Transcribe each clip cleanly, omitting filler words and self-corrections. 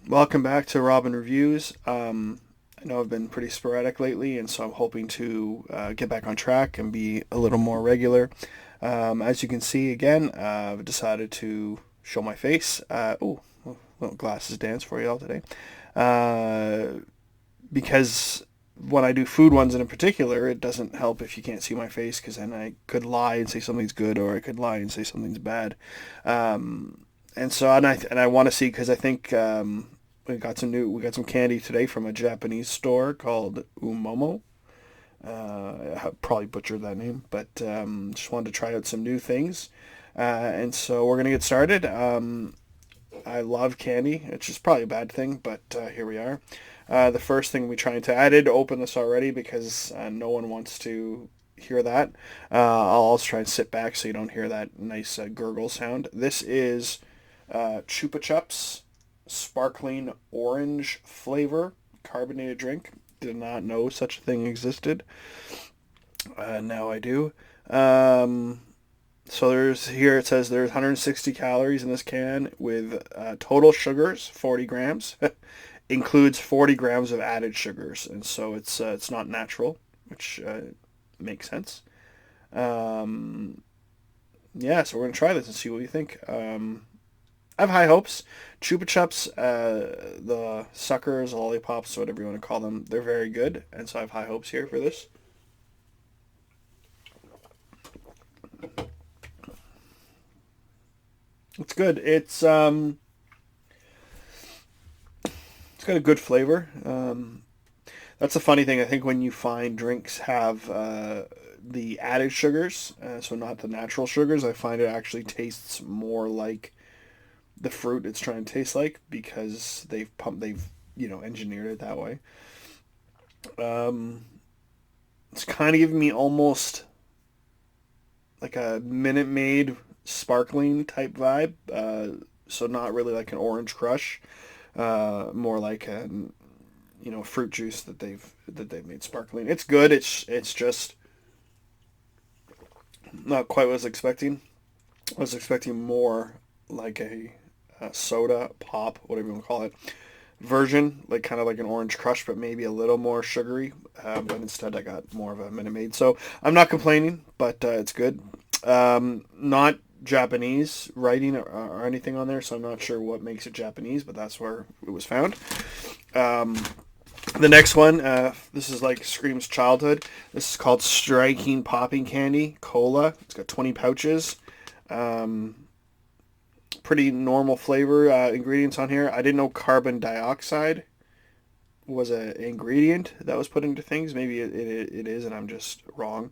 Welcome back to Robin Reviews. I know I've been pretty sporadic lately, and so I'm hoping to get back on track and be a little more regular. As you can see, again, I've decided to show my face. Little glasses dance for you all today. Uh, because when I do food ones in particular, it doesn't help if you can't see my face, because then I could lie and say something's good, or I could lie and say something's bad. And I want to see, because I think we got some candy today from a Japanese store called Umomo. I probably butchered that name, but just wanted to try out some new things. And so we're gonna get started. I love candy. It's just probably a bad thing, but here we are. The first thing we trying to, I did open this already because no one wants to hear that. I'll also try and sit back so you don't hear that nice gurgle sound. This is Chupa Chups sparkling orange flavor carbonated drink. Did not know such a thing existed. Now I do. So it says there's 160 calories in this can with total sugars 40 grams. Includes 40 grams of added sugars, and so it's not natural, which makes sense. Um, yeah, so we're gonna try this and see what you think. I have high hopes. Chupa Chups, the suckers, lollipops, whatever you want to call them, they're very good, and so I have high hopes here for this. It's good. It's got a good flavor. That's a funny thing. I think when you find drinks have the added sugars, so not the natural sugars, I find it actually tastes more like the fruit it's trying to taste like, because they've engineered it that way. Um, it's kind of giving me almost like a Minute Maid sparkling type vibe. So not really like an Orange Crush, more like a fruit juice that they've made sparkling. It's good. It's just not quite what I was expecting. I was expecting more like a soda pop, whatever you want to call it, version, like kind of like an Orange Crush, but maybe a little more sugary. But instead, I got more of a Minute Maid. So I'm not complaining, but it's good. Not Japanese writing or anything on there, so I'm not sure what makes it Japanese, but that's where it was found. Um, the next one, this is like screams childhood. This is called Striking Popping Candy Cola. It's got 20 pouches. Um, Pretty normal flavor ingredients on here. I didn't know carbon dioxide was an ingredient that was put into things. Maybe it is, and I'm just wrong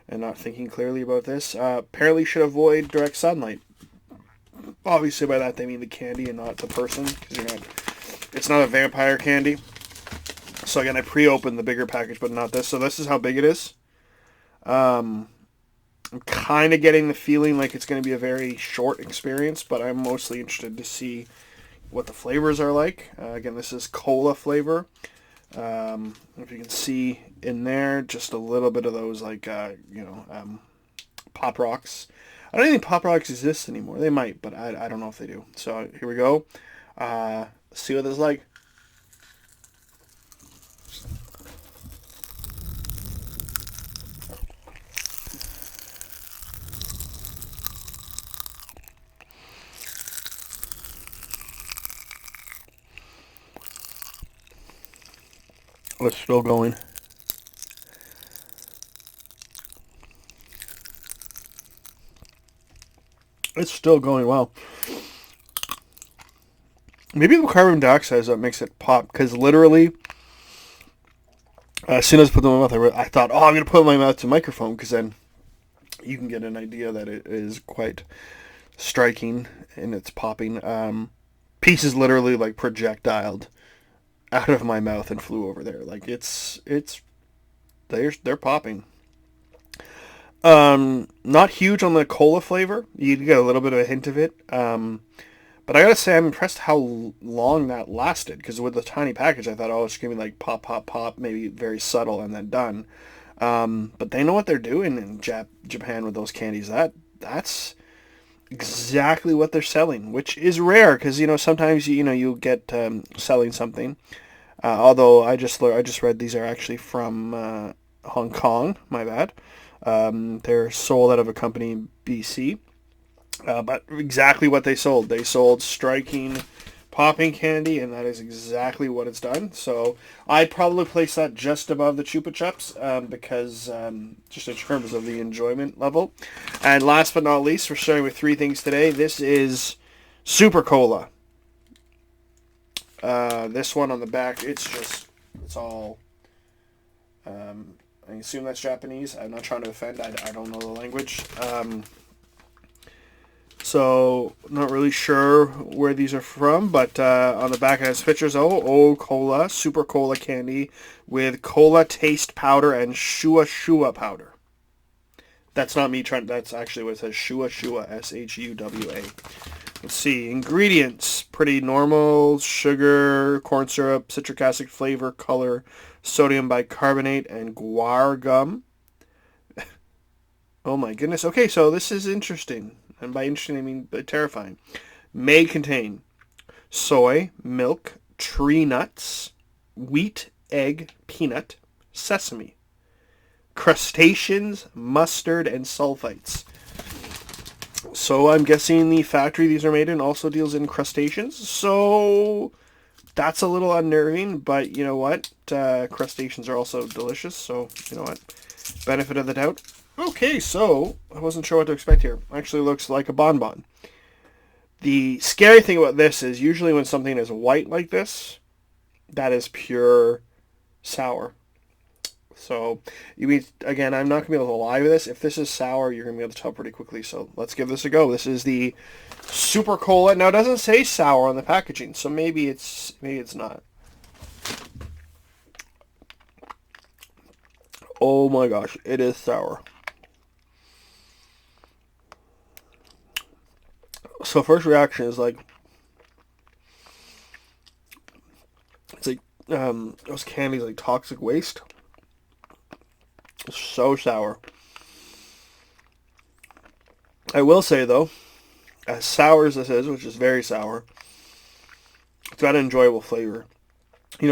and not thinking clearly about this. Apparently, should avoid direct sunlight. Obviously, by that they mean the candy and not the person, because you're not. It's not a vampire candy. So again, I pre-opened the bigger package, but not this. So this is how big it is. Um, I'm kind of getting the feeling like it's going to be a very short experience, but I'm mostly interested to see what the flavors are like. Again, this is cola flavor. If you can see in there, just a little bit of those like Pop Rocks. I don't even think Pop Rocks exist anymore. They might, but I don't know if they do. So here we go. See what this is like. Oh, it's still going. It's still going well. Maybe the carbon dioxide is what makes it pop, because literally, as soon as I put them in my mouth, I thought, oh, I'm going to put my mouth to microphone, because then you can get an idea that it is quite striking in its popping. Pieces literally like projectiled out of my mouth and flew over there. Like they're popping. Not huge on the cola flavor. You get a little bit of a hint of it. But I gotta say, I'm impressed how long that lasted. Because with the tiny package, I thought, oh, it's gonna be like pop, pop, pop, maybe very subtle and then done. But they know what they're doing in Japan with those candies. That's exactly what they're selling, which is rare because sometimes you get selling something. Although I just read these are actually from Hong Kong. My bad. They're sold out of a company BC. But exactly what they sold. They sold striking popping candy, and that is exactly what it's done. So I'd probably place that just above the Chupa Chups because just in terms of the enjoyment level. And last but not least, we're starting with three things today. This is Super Cola. This one on the back, it's all, I assume that's Japanese. I'm not trying to offend. I don't know the language. So, not really sure where these are from, but on the back it has pictures. Cola, Super Cola candy with cola taste powder and Shua Shua powder. That's not me trying. That's actually what it says. Shua Shua, SHUWA. Let's see. Ingredients. Pretty normal. Sugar, corn syrup, citric acid flavor, color, sodium bicarbonate, and guar gum. Oh my goodness. Okay, so this is interesting. And by interesting, I mean terrifying. May contain soy, milk, tree nuts, wheat, egg, peanut, sesame, crustaceans, mustard, and sulfites. So I'm guessing the factory these are made in also deals in crustaceans. So that's a little unnerving, but you know what? Crustaceans are also delicious, so you know what? Benefit of the doubt. Okay, so I wasn't sure what to expect here. Actually looks like a bonbon. The scary thing about this is usually when something is white like this, that is pure sour. So, you mean, again, I'm not going to be able to lie with this. If this is sour, you're going to be able to tell pretty quickly. So, let's give this a go. This is the Super Cola. Now, it doesn't say sour on the packaging, so maybe it's not. Oh my gosh, it is sour. So, first reaction is like, it's like those candies like toxic waste. It's so sour. I will say though, as sour as this is, which is very sour, it's got an enjoyable flavor.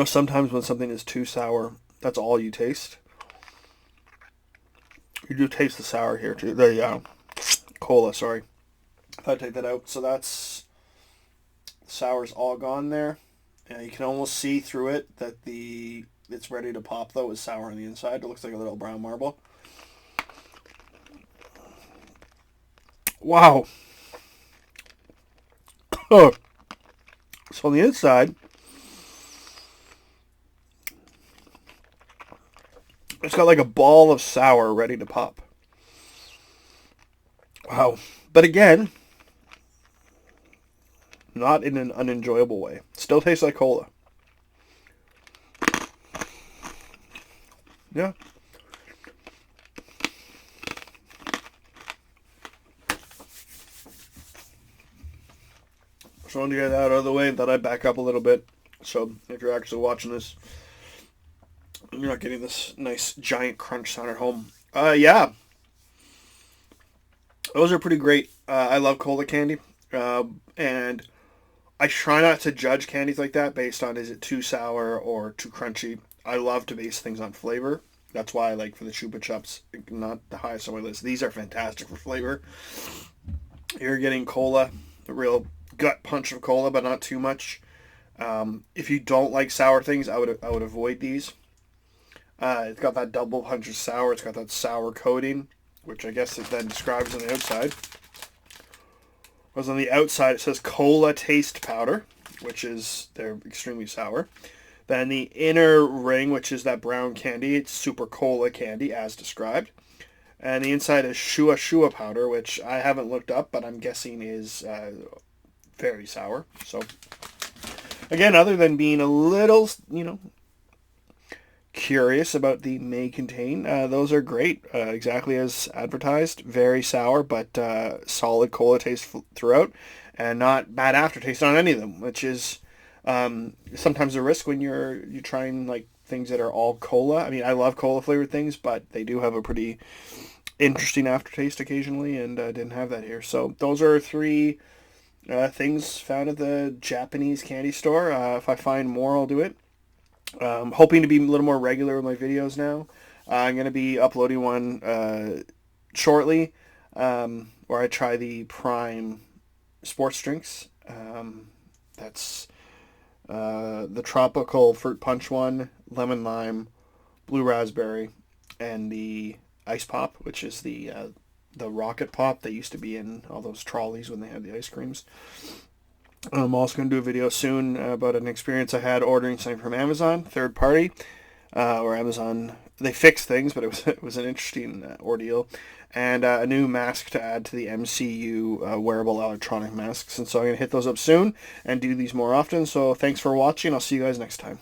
Sometimes when something is too sour, that's all you taste. You do taste the sour here too. There you go. Cola, sorry. If I take that out, so that's the sour's all gone there. Yeah, you can almost see through it that it's ready to pop though. It's sour on the inside. It looks like a little brown marble. Wow. So on the inside, it's got like a ball of sour ready to pop. Wow. But again, not in an unenjoyable way. Still tastes like cola. Yeah. Just wanted to get that out of the way. Thought I'd back up a little bit. So if you're actually watching this, you're not getting this nice giant crunch sound at home. Yeah. Those are pretty great. I love cola candy. And I try not to judge candies like that based on is it too sour or too crunchy. I love to base things on flavor. That's why I like for the Chupa Chups, not the highest on my list. These are fantastic for flavor. You're getting cola, a real gut punch of cola, but not too much. If you don't like sour things, I would avoid these. It's got that double punch of sour. It's got that sour coating, which I guess it then describes on the outside. Whereas on the outside it says cola taste powder, which is they're extremely sour. Then the inner ring, which is that brown candy, it's Super Cola candy as described. And the inside is Shua Shua powder, which I haven't looked up, but I'm guessing is very sour. So, again, other than being a little, curious about the may contain, those are great. Exactly as advertised. Very sour, but solid cola taste throughout. And not bad aftertaste on any of them, which is sometimes a risk when you're trying like things that are all cola. I mean, I love cola flavored things, but they do have a pretty interesting aftertaste occasionally, and I didn't have that here. So those are three things found at the Japanese candy store. If I find more, I'll do it. Hoping to be a little more regular with my videos now. I'm going to be uploading one shortly where I try the Prime sports drinks. That's the tropical fruit punch one, lemon lime, blue raspberry, and the ice pop, which is the rocket pop that used to be in all those trolleys when they had the ice creams. I'm also going to do a video soon about an experience I had ordering something from Amazon, third party, or Amazon. They fixed things, but it was an interesting ordeal, and a new mask to add to the MCU wearable electronic masks. And so I'm going to hit those up soon and do these more often. So thanks for watching. I'll see you guys next time.